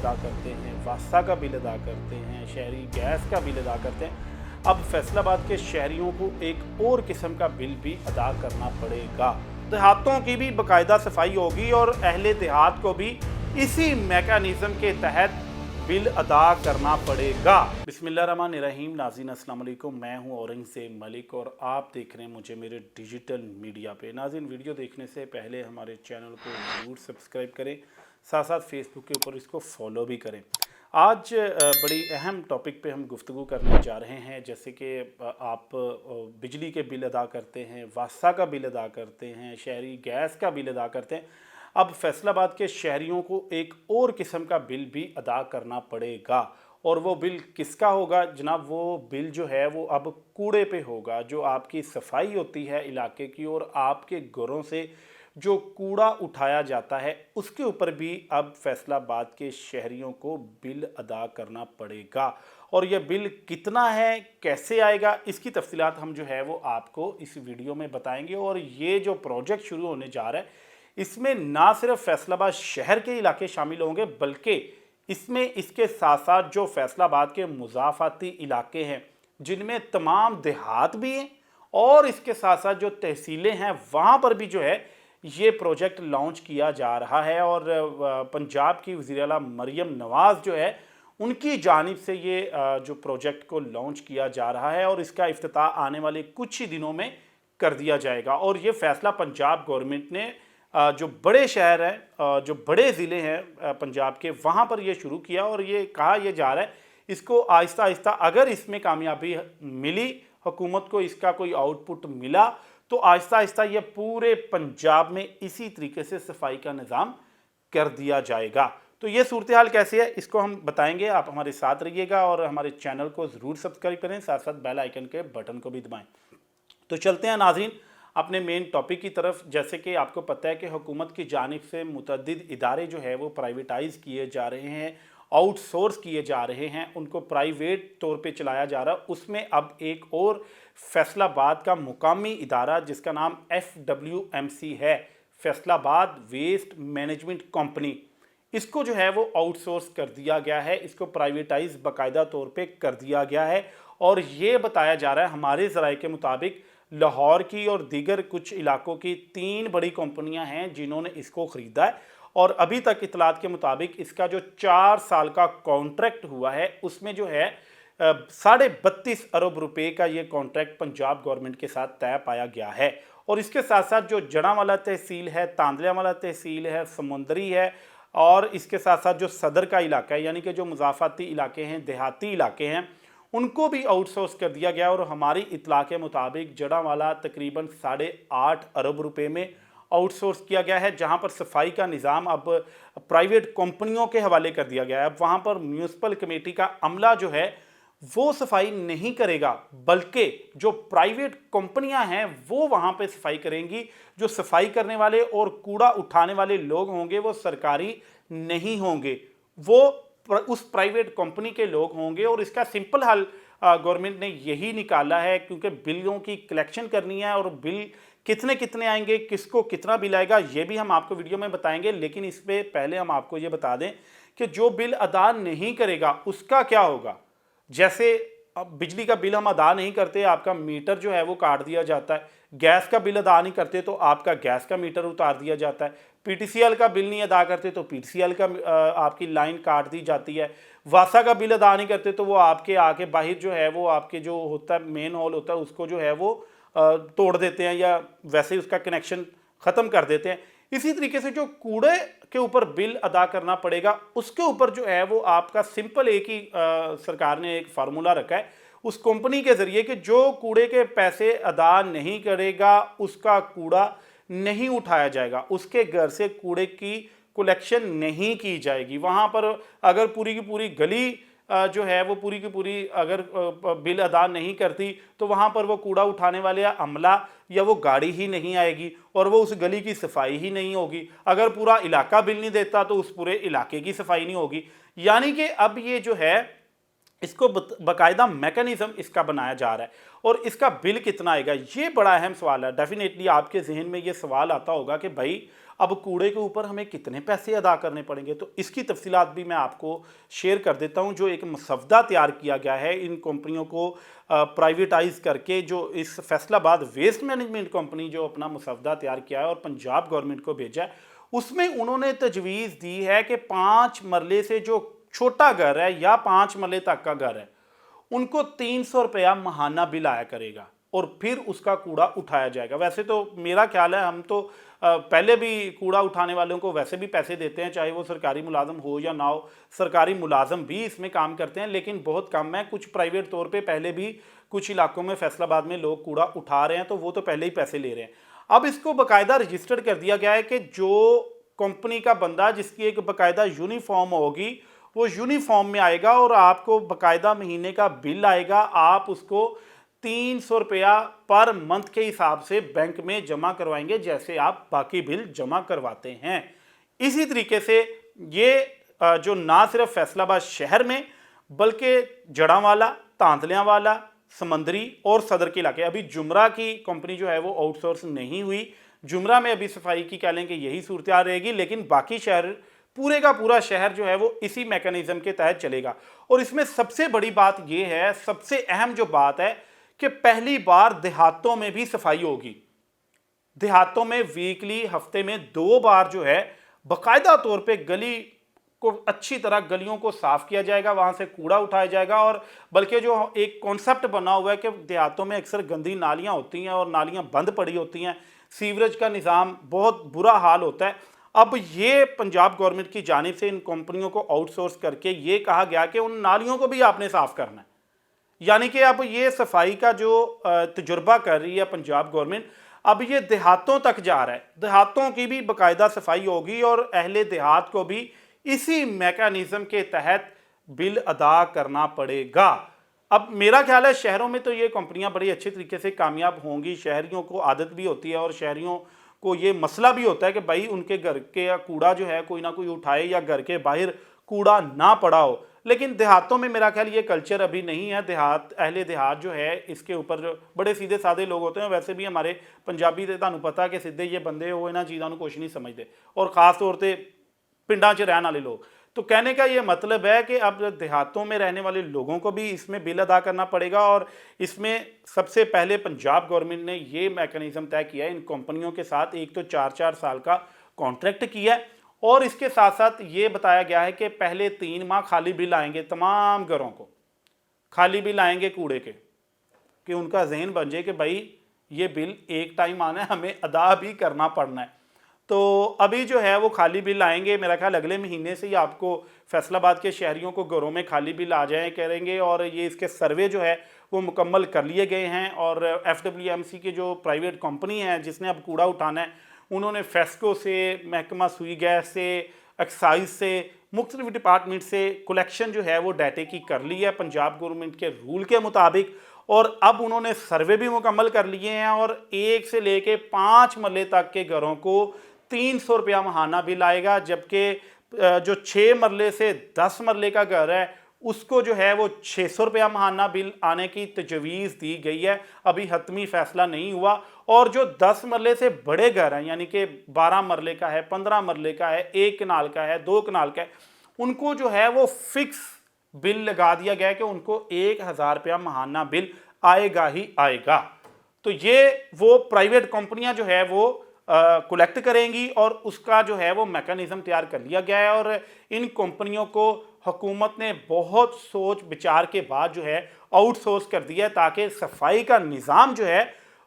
अदा करते हैं, वास्ता का बिल अदा करते हैं, शहरी गैस का बिल अदा करते हैं, अब फैसलाबाद के शहरियों को एक और किस्म का बिल भी अदा करना पड़ेगा। देहातों की भी बाकायदा सफाई होगी और अहले देहात को भी इसी मैकेनिज्म के तहत बिल अदा करना पड़ेगा। बिस्मिल्लाहिर्रहमानिर्रहीम। नाज़रीन अस्सलाम वालेकुम, मैं हूं औरंगज़ेब मलिक और आप देख रहे हैं मुझे मेरे डिजिटल मीडिया पे। नाज़रीन, वीडियो देखने से पहले हमारे चैनल को ज़रूर सब्सक्राइब करें, साथ साथ फेसबुक के ऊपर इसको फॉलो भी करें। आज बड़ी अहम टॉपिक पे हम गुफ्तगू करने जा रहे हैं। जैसे कि आप बिजली के बिल अदा करते हैं, वास्ता का बिल अदा करते हैं, शहरी गैस का बिल अदा करते हैं, अब फैसलाबाद के शहरियों को एक और किस्म का बिल भी अदा करना पड़ेगा। और वो बिल किसका होगा जनाब? वो बिल जो है वो अब कूड़े पे होगा। जो आपकी सफाई होती है इलाके की और आपके घरों से जो कूड़ा उठाया जाता है उसके ऊपर भी अब फैसलाबाद के शहरियों को बिल अदा करना पड़ेगा। और यह बिल कितना है, कैसे आएगा, इसकी तफसीलात हम जो है वो आपको इस वीडियो में बताएंगे। और ये जो प्रोजेक्ट शुरू होने जा रहा है इसमें ना सिर्फ फैसलाबाद शहर के इलाके शामिल होंगे बल्कि इसमें इसके साथ साथ जो फैसलाबाद के मुज़ाफ़ाती इलाके हैं जिनमें तमाम देहात भी हैं और इसके साथ साथ जो तहसीलें हैं वहाँ पर भी जो है ये प्रोजेक्ट लॉन्च किया जा रहा है। और पंजाब की वज़ीर आला मरियम नवाज़ जो है उनकी जानिब से ये जो प्रोजेक्ट को लॉन्च किया जा रहा है और इसका इफ्तिताह आने वाले कुछ ही दिनों में कर दिया जाएगा। और ये फ़ैसला पंजाब गवर्नमेंट ने जो बड़े शहर हैं, जो बड़े ज़िले हैं पंजाब के, वहाँ पर ये शुरू किया और ये कहा यह जा रहा है इसको आहिस्ता आहिस्ता अगर इसमें कामयाबी मिली, हुकूमत को इसका कोई आउटपुट मिला तो आहिस्ता आहिस्ता ये पूरे पंजाब में इसी तरीके से सफाई का निज़ाम कर दिया जाएगा। तो ये सूरत हाल कैसी है इसको हम बताएंगे। आप हमारे साथ रहिएगा और हमारे चैनल को ज़रूर सब्सक्राइब करें, साथ साथ बेल आइकन के बटन को भी दबाएं। तो चलते हैं नाज़रीन अपने मेन टॉपिक की तरफ। जैसे कि आपको पता है कि हुकूमत की जानिब से मुतअद्दिद इदारे जो है वो प्राइवेटाइज़ किए जा रहे हैं, आउटसोर्स किए जा रहे हैं, उनको प्राइवेट तौर पे चलाया जा रहा है। उसमें अब एक और फैसलाबाद का मुकामी इदारा जिसका नाम FWMC है, फैसलाबाद वेस्ट मैनेजमेंट कंपनी, इसको जो है वो आउटसोर्स कर दिया गया है, इसको प्राइवेटाइज़ बाकायदा तौर पे कर दिया गया है। और ये बताया जा रहा है हमारे ज़राए के मुताबिक लाहौर की और दीगर कुछ इलाकों की 3 बड़ी कंपनियां हैं जिन्होंने इसको ख़रीदा है। और अभी तक इतलात के मुताबिक इसका जो 4 साल का कॉन्ट्रैक्ट हुआ है उसमें जो है 32.5 अरब रुपए का ये कॉन्ट्रैक्ट पंजाब गवर्नमेंट के साथ तय पाया गया है। और इसके साथ साथ जो जड़ांवाला तहसील है, तांदलियावाला तहसील है, समुंदरी है और इसके साथ साथ जो सदर का इलाका है यानी कि जो मुज़ाफ़ाती इलाके हैं, देहाती इलाके हैं, उनको भी आउटसोर्स कर दिया गया। और हमारी इतला के मुताबिक जड़ांवाला तकरीबन 8.5 अरब रुपए में आउटसोर्स किया गया है, जहां पर सफाई का निज़ाम अब प्राइवेट कंपनियों के हवाले कर दिया गया है। अब वहां पर म्यूनसिपल कमेटी का अमला जो है वो सफाई नहीं करेगा बल्कि जो प्राइवेट कंपनियां हैं वो वहां पे सफाई करेंगी। जो सफाई करने वाले और कूड़ा उठाने वाले लोग होंगे वो सरकारी नहीं होंगे, वो उस प्राइवेट कंपनी के लोग होंगे। और इसका सिंपल हल गवर्नमेंट ने यही निकाला है, क्योंकि बिलों की कलेक्शन करनी है और बिल कितने कितने आएंगे, किसको कितना बिल आएगा, ये भी हम आपको वीडियो में बताएंगे। लेकिन इस पे पहले हम आपको ये बता दें कि जो बिल अदा नहीं करेगा उसका क्या होगा। जैसे अब बिजली का बिल हम अदा नहीं करते, आपका मीटर जो है वो काट दिया जाता है। गैस का बिल अदा नहीं करते तो आपका गैस का मीटर उतार दिया जाता है। PTCL का बिल नहीं अदा करते तो PTCL का आपकी लाइन काट दी जाती है। वासा का बिल अदा नहीं करते तो वो आपके आके बाहर जो है वो आपके जो होता है मेन हॉल होता है उसको जो है वो तोड़ देते हैं या वैसे ही उसका कनेक्शन ख़त्म कर देते हैं। इसी तरीके से जो कूड़े के ऊपर बिल अदा करना पड़ेगा उसके ऊपर जो है वो आपका सिंपल एक ही सरकार ने एक फार्मूला रखा है उस कंपनी के ज़रिए कि जो कूड़े के पैसे अदा नहीं करेगा उसका कूड़ा नहीं उठाया जाएगा, उसके घर से कूड़े की कलेक्शन नहीं की जाएगी। वहाँ पर अगर पूरी की पूरी गली जो है वो पूरी की पूरी अगर बिल अदा नहीं करती तो वहाँ पर वो कूड़ा उठाने वाले अमला या वो गाड़ी ही नहीं आएगी और वो उस गली की सफाई ही नहीं होगी। अगर पूरा इलाका बिल नहीं देता तो उस पूरे इलाके की सफाई नहीं होगी। यानी कि अब ये जो है इसको बाकायदा मैकेनिज्म इसका बनाया जा रहा है और इसका बिल कितना आएगा, ये बड़ा अहम सवाल है। डेफिनेटली आपके जहन में ये सवाल आता होगा कि भाई अब कूड़े के ऊपर हमें कितने पैसे अदा करने पड़ेंगे, तो इसकी तफसीलात भी मैं आपको शेयर कर देता हूं। जो एक मसवदा तैयार किया गया है इन कंपनियों को प्राइवेटाइज करके, जो इस फैसलाबाद वेस्ट मैनेजमेंट कंपनी जो अपना मसवदा तैयार किया है और पंजाब गवर्नमेंट को भेजा है, उसमें उन्होंने तजवीज़ दी है कि 5 मरले से जो छोटा घर है या 5 मरले तक का घर है, उनको 300 रुपया महाना बिल आया करेगा और फिर उसका कूड़ा उठाया जाएगा। वैसे तो मेरा ख्याल है हम तो पहले भी कूड़ा उठाने वालों को वैसे भी पैसे देते हैं, चाहे वो सरकारी मुलाजम हो या ना हो। सरकारी मुलाजम भी इसमें काम करते हैं लेकिन बहुत कम है। कुछ प्राइवेट तौर पे पहले भी कुछ इलाकों में फैसलाबाद में लोग कूड़ा उठा रहे हैं, तो वो तो पहले ही पैसे ले रहे हैं। अब इसको बाकायदा रजिस्टर्ड कर दिया गया है कि जो कंपनी का बंदा जिसकी एक बाकायदा यूनिफॉर्म होगी, वो यूनिफॉर्म में आएगा और आपको बाकायदा महीने का बिल आएगा, आप उसको 300 रुपया पर मंथ के हिसाब से बैंक में जमा करवाएंगे जैसे आप बाकी बिल जमा करवाते हैं। इसी तरीके से ये जो ना सिर्फ फैसलाबाद शहर में बल्कि जड़ांवाला, तांतलियांवाला, समंदरी और सदर के इलाके, अभी जुमरा की कंपनी जो है वो आउटसोर्स नहीं हुई, जुमरा में अभी सफाई की कह लें कि यही सूरत रहेगी, लेकिन बाकी शहर पूरे का पूरा शहर जो है वो इसी मैकेनिज्म के तहत चलेगा। और इसमें सबसे बड़ी बात ये है, सबसे अहम जो बात है कि पहली बार देहातों में भी सफाई होगी। देहातों में वीकली, हफ्ते में 2 बार जो है बाकायदा तौर पे गली को अच्छी तरह गलियों को साफ किया जाएगा, वहां से कूड़ा उठाया जाएगा। और बल्कि जो एक कॉन्सेप्ट बना हुआ है कि देहातों में अक्सर गंदी नालियां होती हैं और नालियां बंद पड़ी होती हैं, सीवरेज का निज़ाम बहुत बुरा हाल होता है। अब ये पंजाब गवर्नमेंट की जानिब से इन कंपनियों को आउटसोर्स करके ये कहा गया कि उन नालियों को भी आपने साफ करना है। यानी कि अब ये सफाई का जो तजुर्बा कर रही है पंजाब गवर्नमेंट, अब ये देहातों तक जा रहा है। देहातों की भी बाकायदा सफाई होगी और अहले देहात को भी इसी मैकेनिज्म के तहत बिल अदा करना पड़ेगा। अब मेरा ख्याल है शहरों में तो ये कंपनियां बड़ी अच्छे तरीके से कामयाब होंगी। शहरियों को आदत भी होती है और शहरियों को ये मसला भी होता है कि भाई उनके घर के कूड़ा जो है कोई ना कोई उठाए या घर के बाहर कूड़ा ना पड़ा हो। लेकिन देहातों में मेरा ख्याल ये कल्चर अभी नहीं है। देहात, अहले देहात जो है इसके ऊपर बड़े सीधे साधे लोग होते हैं। वैसे भी हमारे पंजाबी तो तुहानू पता कि सीधे ये बंदे वो इन्हां चीज़ों को कुछ नहीं समझते, और ख़ास तौर पर पिंडां 'च रहने वाले लोग। तो कहने का ये मतलब है कि अब देहातों में रहने वाले लोगों को भी इसमें बिल अदा करना पड़ेगा। और इसमें सबसे पहले पंजाब गवर्नमेंट ने ये मैकेनिज्म तय किया है इन कंपनियों के साथ। एक तो 4-4 साल का कॉन्ट्रैक्ट किया है और इसके साथ साथ ये बताया गया है कि पहले 3 माह खाली बिल आएंगे, तमाम घरों को खाली बिल आएंगे कूड़े के, कि उनका जहन बन जाए कि भाई ये बिल एक टाइम आना है, हमें अदा भी करना पड़ना है। तो अभी जो है वो खाली बिल आएंगे, मेरा ख्याल अगले महीने से ही आपको फैसलाबाद के शहरियों को घरों में खाली बिल आ जाए करेंगे। और ये इसके सर्वे जो है वो मुकम्मल कर लिए गए हैं। और FWMC की जो प्राइवेट कंपनी है जिसने अब कूड़ा उठाना है, उन्होंने फेस्को से, महकमा सुई गैस से, एक्साइज से, मुख्तलिफ डिपार्टमेंट से कलेक्शन जो है वो डाटे की कर ली है पंजाब गवर्नमेंट के रूल के मुताबिक। और अब उन्होंने सर्वे भी मुकम्मल कर लिए हैं और 1 से लेके 5 मरले तक के घरों को 300 रुपया महाना बिल आएगा। जबकि जो 6 मरले से 10 मरले का घर है उसको जो है वो 600 रुपया महाना बिल आने की तजवीज़ दी गई है। अभी हतमी फैसला नहीं हुआ। और जो 10 मरले से बड़े घर हैं, यानी कि 12 मरले का है, 15 मरले का है, 1 कनाल का है, 2 कनाल का है, उनको जो है वो फिक्स बिल लगा दिया गया है कि उनको 1000 रुपया महाना बिल आएगा ही आएगा। तो ये वो प्राइवेट कंपनियां जो है वो कलेक्ट करेंगी और उसका जो है वो मैकेनिज्म तैयार कर लिया गया है। और इन कंपनियों को हुकूमत ने बहुत सोच विचार के बाद जो है आउटसोर्स कर दिया है ताकि सफाई का निज़ाम जो है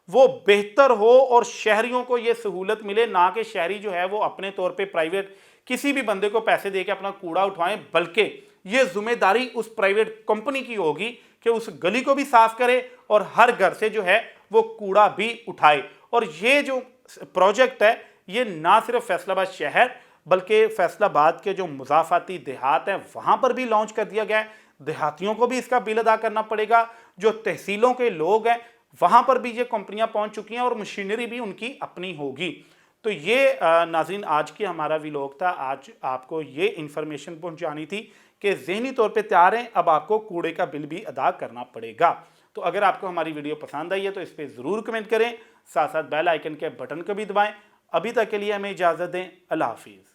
वो बेहतर हो और शहरियों को ये सहूलत मिले, ना कि शहरी जो है वो अपने तौर पे प्राइवेट किसी भी बंदे को पैसे दे के अपना कूड़ा उठवाएं, बल्कि ये जिम्मेदारी उस प्राइवेट कंपनी की होगी कि उस गली को भी साफ करे और हर घर से जो है वो कूड़ा भी उठाए। और ये जो प्रोजेक्ट है ये ना सिर्फ फैसलाबाद शहर बल्कि फैसलाबाद के जो मुजाफाती देहात हैं वहाँ पर भी लॉन्च कर दिया गया है। देहातियों को भी इसका बिल अदा करना पड़ेगा। जो तहसीलों के लोग हैं वहाँ पर भी ये कंपनियाँ पहुँच चुकी हैं और मशीनरी भी उनकी अपनी होगी। तो ये नाज़रीन आज की हमारा व्लॉग था। आज आपको ये इन्फॉर्मेशन पहुँचानी थी कि ज़हनी तौर पे तैयार हैं, अब आपको कूड़े का बिल भी अदा करना पड़ेगा। तो अगर आपको हमारी वीडियो पसंद आई है तो इस पर ज़रूर कमेंट करें, साथ साथ बेल आइकन के बटन को भी दबाएं ابھی تک کے لیے ہمیں اجازت دیں، اللہ حافظ۔